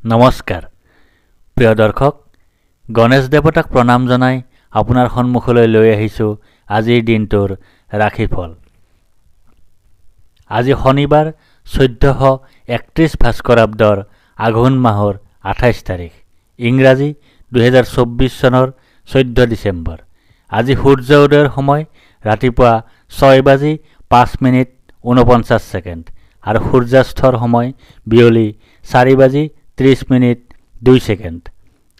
নমস্কাৰ প্ৰিয় দৰ্শক গণেশ দেৱতাক প্ৰণাম জনাই আপোনাৰ সন্মুখলৈ লৈ আহিছো আজিৰ দিনটোৰ ৰাশিফল। আজি শনিবাৰ 1431 ভাস্কৰাব্দৰ আঘোণ মাহৰ 28 তাৰিখ, ইংৰাজী 2024 চনৰ 14 ডিচেম্বৰ। আজি সূৰ্য উদয়ৰ সময় ৰাতিপুৱা 6:05:49 আৰু সূৰ্যাস্তৰ সময় বিয়লি 4:30:2।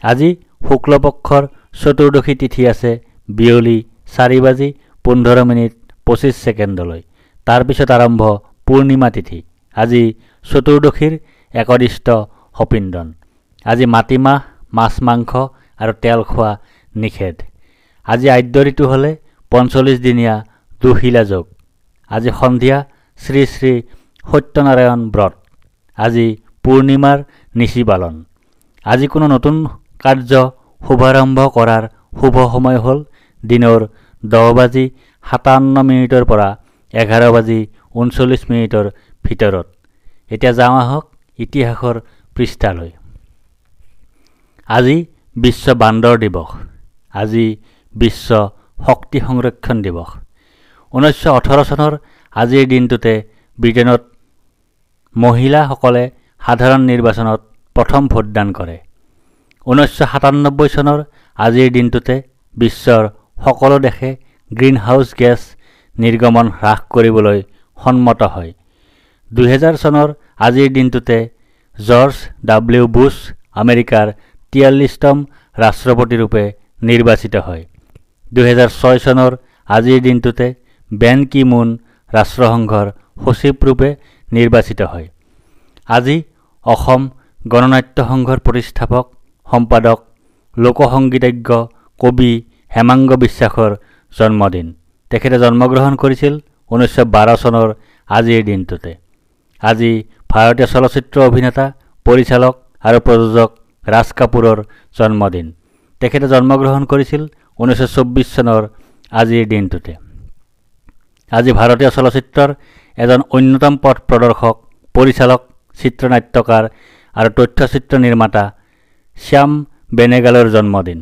আজি শুক্লপক্ষৰ চতুৰ্দশী তিথি আছে বিয়লি 4:15:25। তাৰপিছত আৰম্ভ পূৰ্ণিমা তিথি। আজি চতুৰ্দশীৰ একদিষ্ট সপিণ্ডন। আজি মাটিমাহ, মাছ মাংস আৰু তেল খোৱা নিষেধ। আজি আদ্য ঋতু হ'লে 45 দিনীয়া দুশীলা যোগ। আজি সন্ধিয়া শ্ৰী শ্ৰী সত্যনাৰায়ণ ব্ৰত। আজি পূৰ্ণিমাৰ নিশি পালন। আজি কোনো নতুন কাৰ্য শুভাৰম্ভ কৰাৰ শুভ সময় হ'ল দিনৰ 10:57 পৰা 11:39 ভিতৰত। এতিয়া যাওঁ আহক ইতিহাসৰ পৃষ্ঠালৈ। আজি বিশ্ব বান্দৰ দিৱস। আজি বিশ্ব শক্তি সংৰক্ষণ দিৱস। 1918 চনৰ আজিৰ দিনটোতে ব্ৰিটেইনত মহিলাসকলে সাধাৰণ নিৰ্বাচনত প্ৰথম ভোটদান কৰে। 1997 চনৰ আজিৰ দিনটোতে বিশ্বৰ সকলো দেশে গ্ৰীণহাউছ গেছ নিৰ্গমন হ্ৰাস কৰিবলৈ সন্মত হয়। 2000 চনৰ আজিৰ দিনটোতে জৰ্জ ডব্লিউ বুছ আমেৰিকাৰ 43তম ৰাষ্ট্ৰপতিৰূপে নিৰ্বাচিত হয়। 2006 চনৰ আজিৰ দিনটোতে বেন কি মুন ৰাষ্ট্ৰসংঘৰ সচিবৰূপে নিৰ্বাচিত হয়। আজি অসম গণনাট্য সংঘৰ প্ৰতিষ্ঠাপক, সম্পাদক, লোকসংগীতজ্ঞ, কবি হেমাংগ বিশ্বাসৰ জন্মদিন। তেখেতে জন্মগ্ৰহণ কৰিছিল 1912 চনৰ আজিৰ দিনটোতে। আজি ভাৰতীয় চলচ্চিত্ৰ অভিনেতা, পৰিচালক আৰু প্ৰযোজক ৰাজ কাপুৰৰ জন্মদিন। তেখেতে জন্মগ্ৰহণ কৰিছিল 1924 চনৰ আজিৰ দিনটোতে। আজি ভাৰতীয় চলচ্চিত্ৰৰ এজন অন্যতম পথ প্ৰদৰ্শক, পৰিচালক, চিত্ৰনাট্যকাৰ আৰু তথ্যচিত্ৰ নিৰ্মাতা শ্যাম বেনেগালৰ জন্মদিন।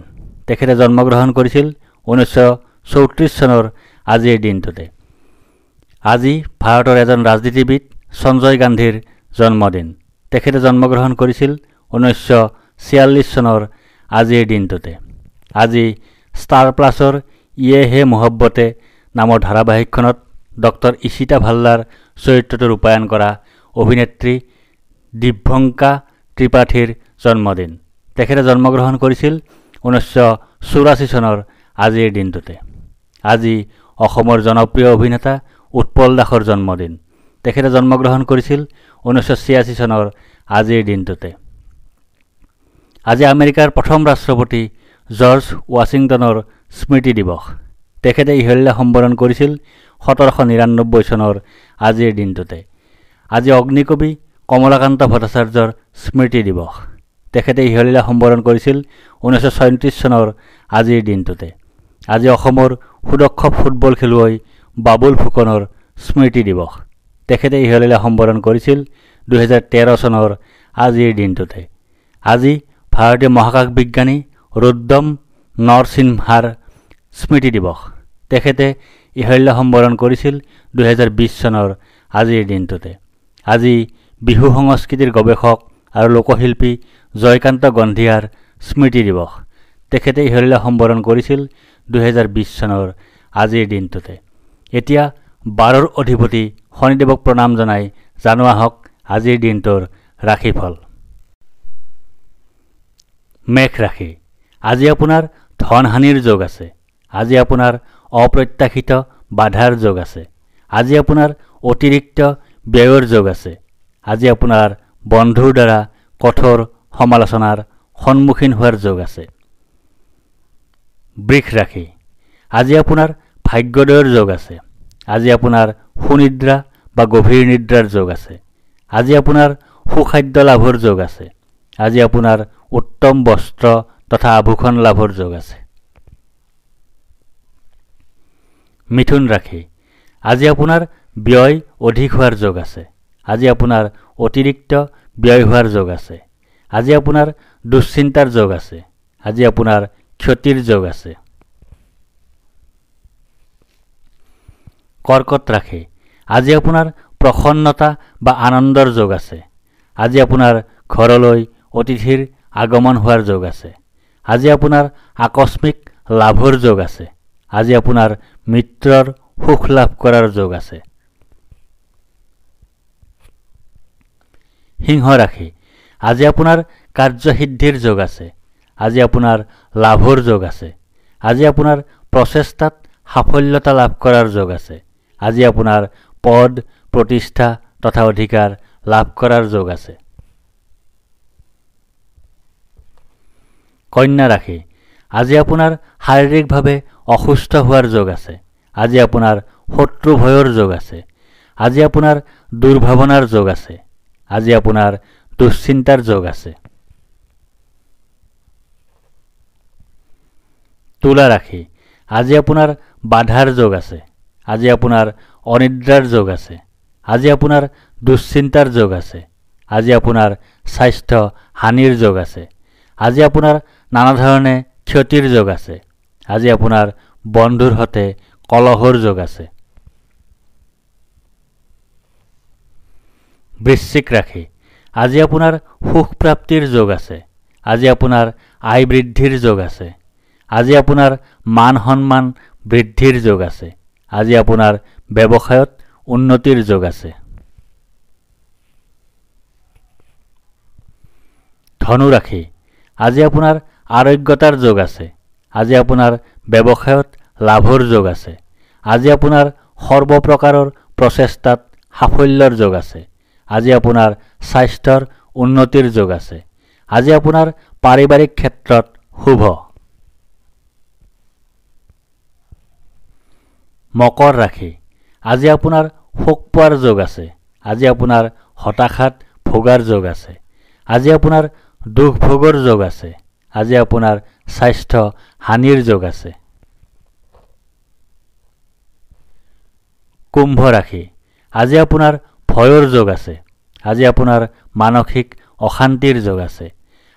তেখেতে জন্মগ্ৰহণ কৰিছিল 1934 চনৰ আজিৰ দিনটোতে। আজি ভাৰতৰ এজন ৰাজনীতিবিদ সঞ্জয় গান্ধীৰ জন্মদিন। তেখেতে জন্মগ্ৰহণ কৰিছিল 1946 চনৰ আজিৰ দিনটোতে। আজি ষ্টাৰ প্লাছৰ ইয়ে হে মোহব্বতে নামৰ ধাৰাবাহিকখনত ডক্টৰ ইশিতা ভাল্লাৰ চৰিত্ৰটো ৰূপায়ণ কৰা অভিনেত্ৰী দিব্যঙ্কা ত্ৰিপাঠীৰ জন্মদিন। তেখেতে জন্মগ্ৰহণ কৰিছিল 1984 চনৰ আজিৰ দিনটোতে। আজি অসমৰ জনপ্ৰিয় অভিনেতা উৎপল দাসৰ জন্মদিন। তেখেতে জন্মগ্ৰহণ কৰিছিল 1986 চনৰ আজিৰ দিনটোতে। আজি আমেৰিকাৰ প্ৰথম ৰাষ্ট্ৰপতি জৰ্জ ৱাশ্বিংটনৰ স্মৃতি দিৱস। তেখেতে ইহল্যা সম্বৰণ কৰিছিল 1799 চনৰ আজিৰ দিনটোতে। আজি অগ্নিকবি কমলাকান্ত ভট্টাচাৰ্যৰ স্মৃতি দিৱস। তেখেতে ইহলীলা সম্বৰণ কৰিছিল 1937 চনৰ আজিৰ দিনটোতে। আজি অসমৰ সুদক্ষ ফুটবল খেলুৱৈ বাবুল ফুকনৰ স্মৃতি দিৱস। তেখেতে ইহলীলা সম্বৰণ কৰিছিল 2013 চনৰ আজিৰ দিনটোতে। আজি ভাৰতীয় মহাকাশ বিজ্ঞানী ৰুদ্ৰম নৰসিম্হাৰ স্মৃতি দিৱস। তেখেতে ইহলীলা সম্বৰণ কৰিছিল 2020 চনৰ আজিৰ দিনটোতে। আজি বিহু সংস্কৃতিৰ গৱেষক আৰু লোকশিল্পী জয়কান্ত গন্ধিয়াৰ স্মৃতি দিৱস। তেখেতে ইহলীলা সম্বৰণ কৰিছিল 2020 চনৰ আজিৰ দিনটোতে। এতিয়া 12ৰ অধিপতি শনিদেৱক প্ৰণাম জনাই জানো আহক আজিৰ দিনটোৰ ৰাশিফল। মেষ ৰাশি। আজি আপোনাৰ ধনহানিৰ যোগ আছে। আজি আপোনাৰ অপ্ৰত্যাশিত বাধাৰ যোগ আছে। আজি আপোনাৰ অতিৰিক্ত ব্যয়ৰ যোগ আছে। আজি আপোনাৰ বন্ধুৰ দ্বাৰা কঠোৰ সমালোচনাৰ সন্মুখীন হোৱাৰ যোগ আছে। বৃষ ৰাশি। আজি আপোনাৰ ভাগ্যোদয়ৰ যোগ আছে। আজি আপোনাৰ সুনিদ্ৰা বা গভীৰ নিদ্ৰাৰ যোগ আছে। আজি আপোনাৰ সুখাদ্য লাভৰ যোগ আছে। আজি আপোনাৰ উত্তম বস্ত্ৰ তথা আভূষণ লাভৰ যোগ আছে। মিথুন ৰাশি। আজি আপোনাৰ ব্যয় অধিক হোৱাৰ যোগ আছে। আজি আপোনাৰ অতিৰিক্ত ব্যয় হোৱাৰ যোগ আছে। আজি আপোনাৰ দুশ্চিন্তাৰ যোগ আছে। আজি আপোনাৰ ক্ষতিৰ যোগ আছে। কৰ্কট ৰাশি, আজি আপোনাৰ প্ৰসন্নতা বা আনন্দৰ যোগ আছে। আজি আপোনাৰ ঘৰলৈ অতিথিৰ আগমন হোৱাৰ যোগ আছে। আজি আপোনাৰ আকস্মিক লাভৰ যোগ আছে। আজি আপোনাৰ মিত্ৰৰ সুখ লাভ কৰাৰ যোগ আছে। সিংহ ৰাশি, আজি আপোনাৰ কাৰ্যসিদ্ধিৰ যোগ আছে। আজি আপোনাৰ লাভৰ যোগ আছে। আজি আপোনাৰ প্ৰচেষ্টাত সাফল্যতা লাভ কৰাৰ যোগ আছে। আজি আপোনাৰ পদ প্ৰতিষ্ঠা তথা অধিকাৰ লাভ কৰাৰ যোগ আছে। কন্যা ৰাশি, আজি আপোনাৰ শাৰীৰিকভাৱে অসুস্থ হোৱাৰ যোগ আছে। আজি আপোনাৰ শত্ৰু ভয়ৰ যোগ আছে। আজি আপোনাৰ দুৰ্ভাৱনাৰ যোগ আছে। আজি আপোনাৰ দুশ্চিন্তাৰ যোগ আছে। তুলা ৰাশি, আজি আপোনাৰ বাধাৰ যোগ আছে। আজি আপোনাৰ অনিদ্ৰাৰ যোগ আছে। আজি আপোনাৰ দুশ্চিন্তাৰ যোগ আছে। আজি আপোনাৰ স্বাস্থ্য হানিৰ যোগ আছে। আজি আপোনাৰ নানা ধৰণে ক্ষতিৰ যোগ আছে। আজি আপোনাৰ বন্ধুৰ সৈতে কলহৰ যোগ আছে। বৃশ্চিক ৰাশি, আজি আপোনাৰ সুখ প্ৰাপ্তিৰ যোগ আছে। আজি আপোনাৰ আয় বৃদ্ধিৰ যোগ আছে। আজি আপোনাৰ মান সন্মান বৃদ্ধিৰ যোগ আছে। আজি আপোনাৰ ব্যৱসায়ত উন্নতিৰ যোগ আছে। ধনু ৰাশি, আজি আপোনাৰ আৰোগ্যতাৰ যোগ আছে। আজি আপোনাৰ ব্যৱসায়ত লাভৰ যোগ আছে। আজি আপোনাৰ সৰ্বপ্ৰকাৰৰ প্ৰচেষ্টাত সাফল্যৰ যোগ আছে। আজি আপোনাৰ স্বাস্থ্যৰ উন্নতিৰ যোগ আছে। আজি আপোনাৰ পাৰিবাৰিক ক্ষেত্ৰত শুভ। মকৰ ৰাশি, আজি আপোনাৰ শোক পোৱাৰ যোগ আছে। আজি আপোনাৰ হতাশাত ভোগাৰ যোগ আছে। আজি আপোনাৰ দুখ ভোগৰ যোগ আছে। আজি আপোনাৰ স্বাস্থ্য হানিৰ যোগ আছে। কুম্ভ ৰাশি, আজি আপোনাৰ ভয়ৰ যোগ আছে। আজি আপোনাৰ মানসিক অশান্তিৰ যোগ আছে।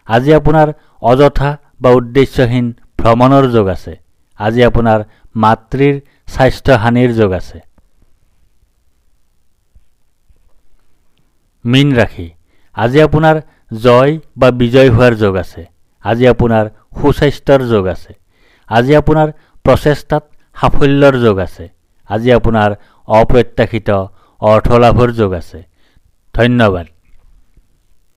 আজি আপোনাৰ অযথা বা উদ্দেশ্যহীন ভ্ৰমণৰ যোগ আছে। আজি আপোনাৰ মাতৃৰ স্বাস্থ্য হানিৰ যোগ আছে। মীন ৰাশি, আজি আপোনাৰ জয় বা বিজয় হোৱাৰ যোগ আছে। আজি আপোনাৰ সুস্বাস্থ্যৰ যোগ আছে। আজি আপোনাৰ প্ৰচেষ্টাত সাফল্যৰ যোগ আছে। আজি আপোনাৰ অপ্ৰত্যাশিত অৰ্থ লাভৰ যোগ আছে। ধন্যবাদ।